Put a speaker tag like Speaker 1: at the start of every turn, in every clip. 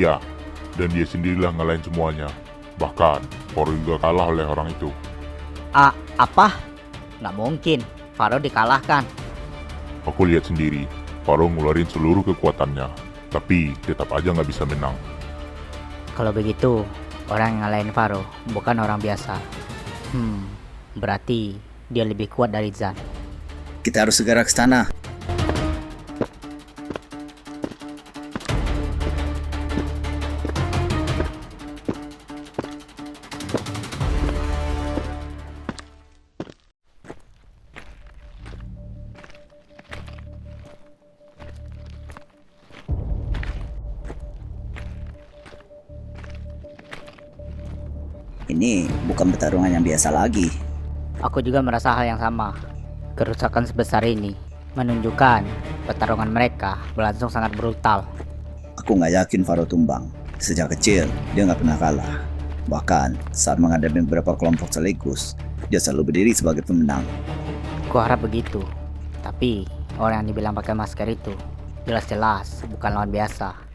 Speaker 1: Ya, dan dia sendirilah ngalahin semuanya. Bahkan, Faro juga kalah oleh orang itu.
Speaker 2: Apa? Nggak mungkin, Faro dikalahkan.
Speaker 1: Aku lihat sendiri, Faro ngeluarin seluruh kekuatannya. Tapi, tetap aja nggak bisa menang.
Speaker 2: Kalau begitu, orang yang ngalahin Faro bukan orang biasa. Berarti dia lebih kuat dari Zan.
Speaker 3: Kita harus segera ke sana. Ini bukan pertarungan yang biasa lagi.
Speaker 2: Aku juga merasa hal yang sama. Kerusakan sebesar ini menunjukkan pertarungan mereka berlangsung sangat brutal.
Speaker 3: Aku nggak yakin Faro tumbang. Sejak kecil, dia nggak pernah kalah. Bahkan, saat menghadapi beberapa kelompok sekaligus, dia selalu berdiri sebagai pemenang.
Speaker 2: Ku harap begitu. Tapi, orang yang dibilang pakai masker itu jelas-jelas bukan lawan biasa.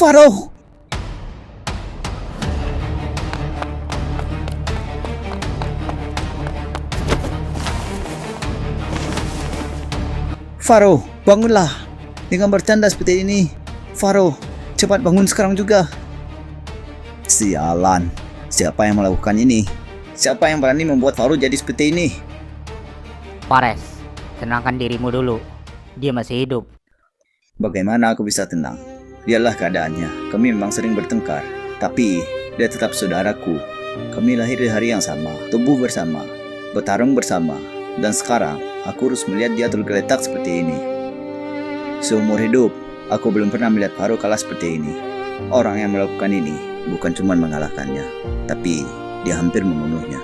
Speaker 3: Faro! Faro, bangunlah. Dengan bercanda seperti ini. Faro, cepat bangun sekarang juga. Sialan, siapa yang melakukan ini? Siapa yang berani membuat Faro jadi seperti ini?
Speaker 2: Pares, tenangkan dirimu dulu. Dia masih hidup.
Speaker 3: Bagaimana aku bisa tenang? Lihatlah keadaannya. Kami memang sering bertengkar, tapi dia tetap saudaraku. Kami lahir di hari yang sama, tumbuh bersama, bertarung bersama, dan sekarang aku harus melihat dia tergeletak seperti ini. Seumur hidup, aku belum pernah melihat Faro kalah seperti ini. Orang yang melakukan ini bukan cuma mengalahkannya, tapi dia hampir membunuhnya.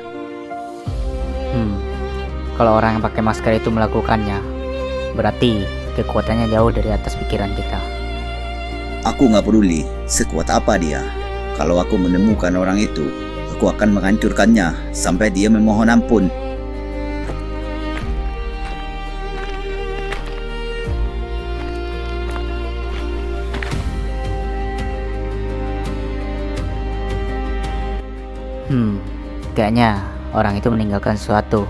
Speaker 2: Kalau orang yang pakai masker itu melakukannya, berarti kekuatannya jauh dari atas pikiran kita.
Speaker 3: Aku nggak peduli sekuat apa dia. Kalau aku menemukan orang itu, aku akan menghancurkannya sampai dia memohon ampun.
Speaker 2: Kayaknya orang itu meninggalkan sesuatu.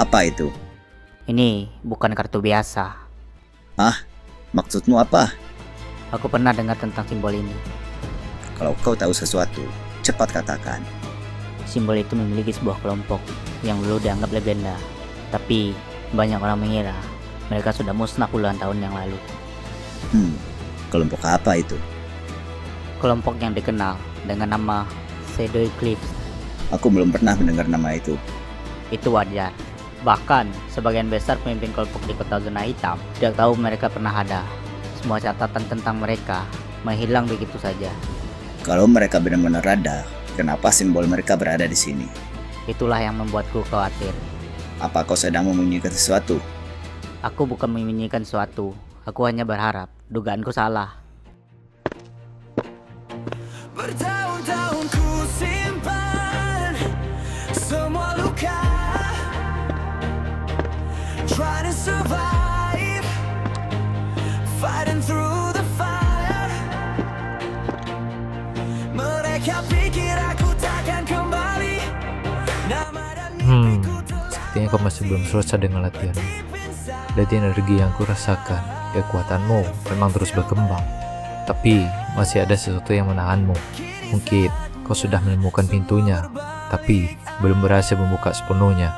Speaker 3: Apa itu?
Speaker 2: Ini bukan kartu biasa.
Speaker 3: Maksudmu apa?
Speaker 2: Aku pernah dengar tentang simbol ini.
Speaker 3: Kalau kau tahu sesuatu, cepat katakan.
Speaker 2: Simbol itu memiliki sebuah kelompok yang dulu dianggap legenda. Tapi banyak orang mengira mereka sudah musnah puluhan tahun yang lalu.
Speaker 3: Kelompok apa itu?
Speaker 2: Kelompok yang dikenal dengan nama Shadow Eclipse.
Speaker 3: Aku belum pernah mendengar nama itu.
Speaker 2: Itu wajar. Bahkan sebagian besar pemimpin kelompok di kota zona hitam tidak tahu mereka pernah ada. Semua catatan tentang mereka menghilang begitu saja.
Speaker 3: Kalau mereka benar-benar ada, kenapa simbol mereka berada di sini?
Speaker 2: Itulah yang membuatku khawatir.
Speaker 3: Apa kau sedang menyembunyikan sesuatu?
Speaker 2: Aku bukan menyembunyikan sesuatu. Aku hanya berharap dugaanku salah.
Speaker 4: Bertahun-tahun ku simpan semua luka, trying to survive, fighting through the fire. Mereka pikir aku takkan kembali. Nama dan mimpiku
Speaker 5: Sepertinya kau masih belum selesai dengan latihan. Dari energi yang ku rasakan, kekuatanmu memang terus berkembang. Tapi masih ada sesuatu yang menahanmu. Mungkin kau sudah menemukan pintunya, tapi belum berhasil membuka sepenuhnya.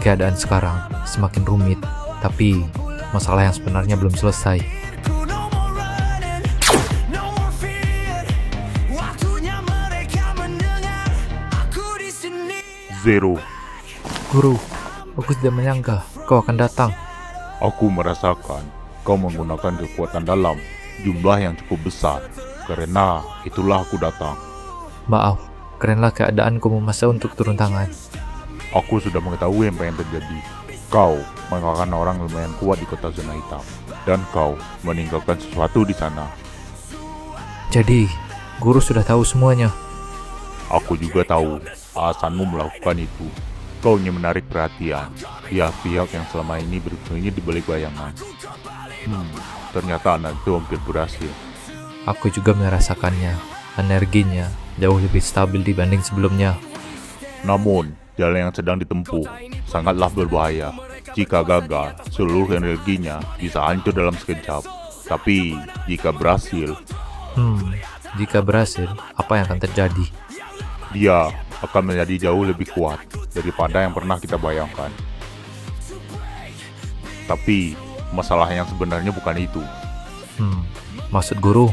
Speaker 5: Keadaan sekarang semakin rumit, tapi masalah yang sebenarnya belum selesai.
Speaker 1: Zero.
Speaker 5: Guru, aku tidak menyangka kau akan datang.
Speaker 1: Aku merasakan kau menggunakan kekuatan dalam jumlah yang cukup besar. Karena itulah aku datang.
Speaker 5: Maaf, kerenlah keadaanku memaksa untuk turun tangan.
Speaker 1: Aku sudah mengetahui yang pengen terjadi. Kau mengalahkan orang lumayan kuat di kota zona hitam. Dan kau meninggalkan sesuatu di sana.
Speaker 5: Jadi, guru sudah tahu semuanya.
Speaker 1: Aku juga tahu alasanmu melakukan itu. Kau ingin menarik perhatian pihak-pihak yang selama ini bersembunyi di balik bayangan. Ternyata anak itu hampir berhasil.
Speaker 5: Aku juga merasakannya. Energinya jauh lebih stabil dibanding sebelumnya.
Speaker 1: Namun, jalan yang sedang ditempuh sangatlah berbahaya. Jika gagal, seluruh energinya bisa hancur dalam sekejap. Tapi, jika berhasil,
Speaker 5: Jika berhasil, apa yang akan terjadi?
Speaker 1: dia akan menjadi jauh lebih kuat daripada yang pernah kita bayangkan. Tapi, masalah yang sebenarnya bukan itu.
Speaker 5: Maksud guru?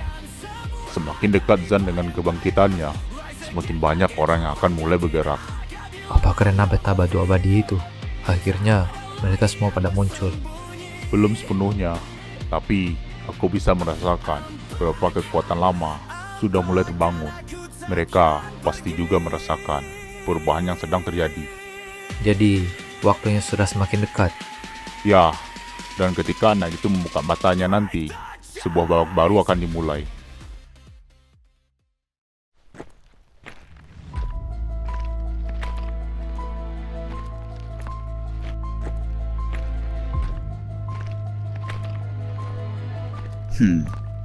Speaker 1: Semakin dekat Zan dengan kebangkitannya, semakin banyak orang yang akan mulai bergerak.
Speaker 5: Apa karena peta batu abadi itu? Akhirnya, mereka semua pada muncul.
Speaker 1: Belum sepenuhnya, tapi aku bisa merasakan beberapa kekuatan lama sudah mulai terbangun. Mereka pasti juga merasakan perubahan yang sedang terjadi.
Speaker 5: Jadi, waktunya sudah semakin dekat.
Speaker 1: Ya, dan ketika anak itu membuka matanya nanti, sebuah babak baru akan dimulai.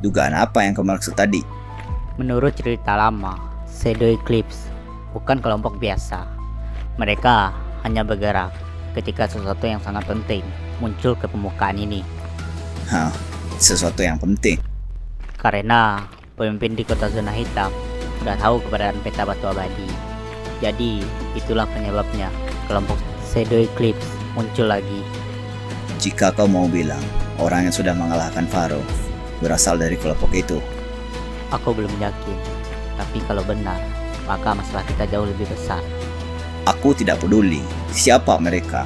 Speaker 3: Dugaan apa yang kau maksud tadi?
Speaker 2: Menurut cerita lama, Shadow Eclipse bukan kelompok biasa. Mereka hanya bergerak ketika sesuatu yang sangat penting muncul ke permukaan ini.
Speaker 3: Sesuatu yang penting.
Speaker 2: Karena pemimpin di kota zona hitam sudah tahu keberadaan peta batu abadi. Jadi itulah penyebabnya kelompok Shadow Eclipse muncul lagi.
Speaker 3: Jika kau mau bilang orang yang sudah mengalahkan Faro berasal dari kelompok itu,
Speaker 2: Aku belum yakin, tapi kalau benar, maka masalah kita jauh lebih besar.
Speaker 3: aku tidak peduli siapa mereka.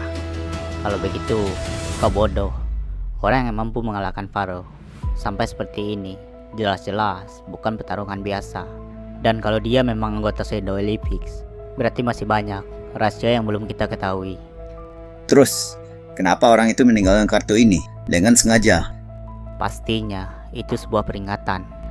Speaker 2: Kalau begitu, kau bodoh. Orang yang mampu mengalahkan Faro sampai seperti ini, jelas-jelas bukan pertarungan biasa. Dan kalau dia memang anggota Shadow Eclipse, berarti masih banyak rahasia yang belum kita ketahui.
Speaker 3: Terus, kenapa orang itu meninggalkan kartu ini dengan sengaja?
Speaker 2: Pastinya, itu sebuah peringatan.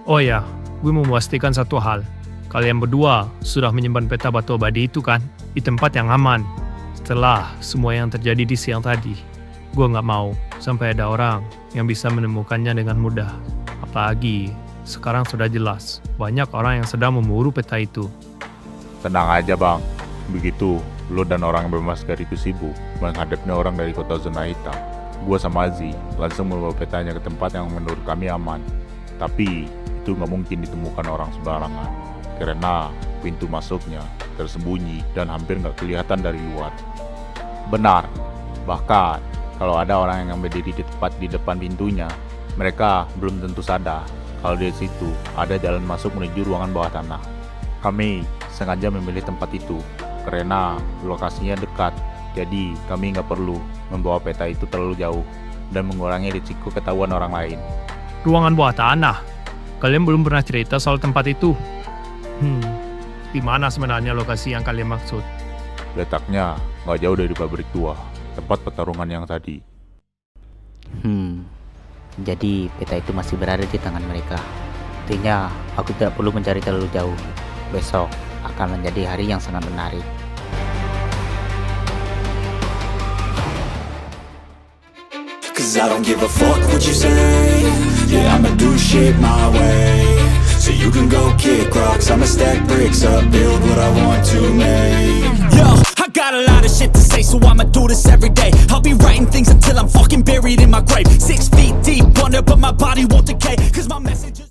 Speaker 6: Oh ya, gue mau memastikan satu hal. Kalian berdua sudah menyimpan peta batu abadi itu kan? Di tempat yang aman. Setelah semua yang terjadi di siang tadi, gue nggak mau sampai ada orang yang bisa menemukannya dengan mudah. Apalagi sekarang sudah jelas banyak orang yang sedang memburu peta itu.
Speaker 1: Tenang aja bang, begitu lo dan orang yang bermasker itu sibuk menghadapi orang dari kota zona hitam, gue sama Azi langsung membawa petanya ke tempat yang menurut kami aman. Tapi itu nggak mungkin ditemukan orang sembarangan, karena pintu masuknya tersembunyi dan hampir nggak kelihatan dari luar. Benar, bahkan kalau ada orang yang berdiri di tepat di depan pintunya, mereka belum tentu sadar kalau di situ ada jalan masuk menuju ruangan bawah tanah. Kami sengaja memilih tempat itu karena lokasinya dekat, jadi kami nggak perlu membawa peta itu terlalu jauh dan mengurangi risiko ketahuan orang lain.
Speaker 6: Ruangan bawah tanah? Kalian belum pernah cerita soal tempat itu? Di mana sebenarnya lokasi yang kalian maksud?
Speaker 1: Letaknya nggak jauh dari pabrik tua, tempat pertarungan yang tadi.
Speaker 2: Jadi peta itu masih berada di tangan mereka. Artinya aku tidak perlu mencari terlalu jauh. Besok akan menjadi hari yang sangat menarik.
Speaker 4: Cause I don't give a fuck what you say. Yeah, I'ma do shit my way. So you can go kick rocks, I'ma stack bricks up, build what I want to make. Yo, I got a lot of shit to say, so I'ma do this every day. I'll be writing things until I'm fucking buried in my grave. 6 feet deep under, but my body won't decay. Cause my message is